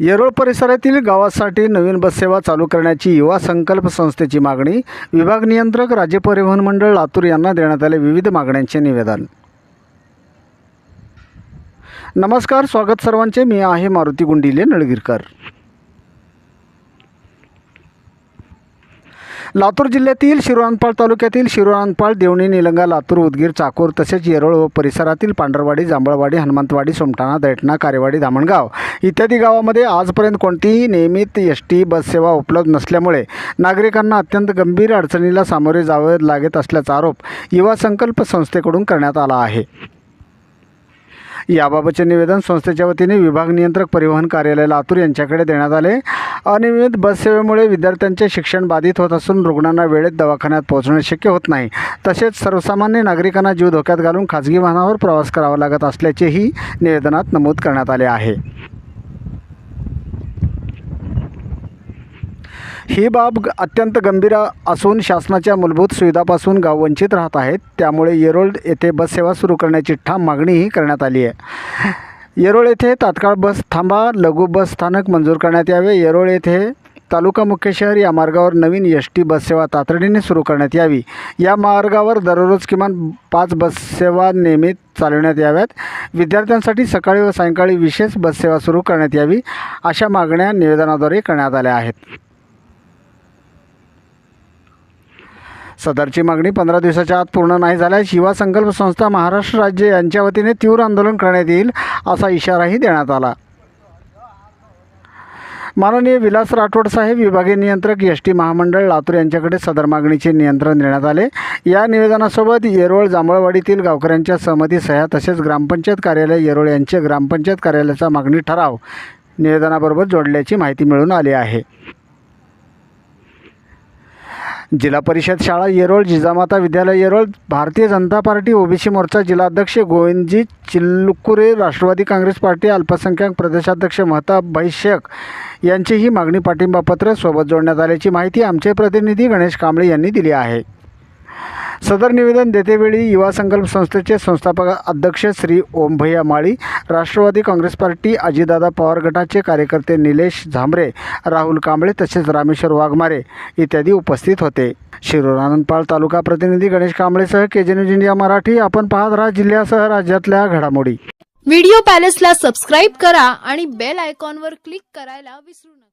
येरोळ परिसरातील गावासाठी नवीन बससेवा चालू करण्याची युवा संकल्प संस्थेची मागणी विभाग नियंत्रक राज्य परिवहन मंडळ लातूर यांना देण्यात आले। विविध मागण्यांचे निवेदन। नमस्कार, स्वागत सर्वांचे। मी आहे मारुती गुंडिले नळगीरकर। लातूर जिल्ह्यातील शिरोळानपाळ तालुक्यातील शिरोळानपाळ, देवणी, निलंगा, लातूर, उदगीर, चाकूर तसेच येरोळ व परिसरातील पांढरवाडी, जांभळवाडी, हनुमंतवाडी, सोमठाणा, दैठणा, कारेवाडी, धामणगाव इत्यादी गावांमध्ये आजपर्यंत कोणतीही नियमित एसटी बस सेवा उपलब्ध नसल्यामुळे नागरिकांना अत्यंत गंभीर अडचणीला सामोरे जावे लागत असल्याचा आरोप युवा संकल्प संस्थेकडून करण्यात आला आहे। याबाबतचे निवेदन संस्थेच्या वतीने विभाग नियंत्रक परिवहन कार्यालय लातूर यांच्याकडे देण्यात आले। अनियमित बस सेवेमुळे विद्यार्थ्यांचे शिक्षण बाधित होत असून रुग्णांना वेळेत दवाखान्यात पोहोचणे शक्य होत नाही। तसेच सर्वसामान्य नागरिकांना जीव धोक्यात घालून खाजगी वाहनावर प्रवास करावा लागत असल्याचेही निवेदनात नमूद करण्यात आले आहे। ही बाब अत्यंत गंभीर असून शासनाच्या मूलभूत सुविधांपासून गाव वंचित राहत आहेत। त्यामुळे येरोळ येथे बस सेवा सुरू करण्याची ठाम मागणीही करण्यात आली आहे। येरोळ येथे तात्काळ बस थांबा, लघु बस स्थानक मंजूर करण्यात यावे। येरोळ येथे तालुका मुख्य शहर या मार्गावर नवीन एसटी बस सेवा तातडीने सुरू करण्यात यावी। या मार्गावर दररोज किमान 5 बस सेवा नियमित चालविण्यात याव्यात। विद्यार्थ्यांसाठी सकाळी व सायंकाळी विशेष बस सेवा सुरू करण्यात यावी। अशा मागण्या निवेदनाद्वारे करण्यात आल्या आहेत। सदरची मागणी 15 दिवसाच्या आत पूर्ण नाही झाल्यास युवा संकल्प संस्था महाराष्ट्र राज्य यांच्या वतीने तीव्र आंदोलन करण्यात येईल असा इशाराही देण्यात आला। माननीय विलास राठोड साहेब, विभागीय नियंत्रक एसटी महामंडळ लातूर यांच्याकडे सदर मागणीचे नियंत्रण देण्यात आले। या निवेदनासोबत येरोळ जांभळवाडीतील गावकऱ्यांच्या सहमती सह्या तसेच ग्रामपंचायत कार्यालय येरोळ यांचे ग्रामपंचायत कार्यालयाचा मागणी ठराव निवेदनाबरोबर जोडल्याची माहिती मिळून आली आहे। जिल्हा परिषद शाळा येरोळ, जिजामाता विद्यालय येरोळ, भारतीय जनता पार्टी ओबीसी मोर्चा जिल्हाध्यक्ष गोविंदजी चिल्लुकुरे, राष्ट्रवादी काँग्रेस पार्टी अल्पसंख्याक प्रदेशाध्यक्ष महताब भाई शेख यांची ही मागणी पाठिंबा पत्र सोबत जोडण्यात आल्याची माहिती आमचे प्रतिनिधी गणेश कांबळे यांनी दिली आहे। सदर निवेदन देतेवेळी युवा संकल्प संस्थेचे संस्थापक अध्यक्ष श्री ओमभैया माळी, राष्ट्रवादी काँग्रेस पार्टी अजितदादा पवार गटाचे कार्यकर्ते निलेश झांबरे, राहुल कांबळे तसेच रामेश्वर वाघमारे इत्यादी उपस्थित होते। शिरोळ-आनंदपाळ तालुका प्रतिनिधी Ganesh कांबळेसह KJ news India Marathi. आपण पाहत राहा जिल्ह्यासह राज्यातल्या घडामोडी। व्हिडिओ पॅलेसला सबस्क्राइब करा आणि बेल आयकॉनवर क्लिक करायला विसरू नका।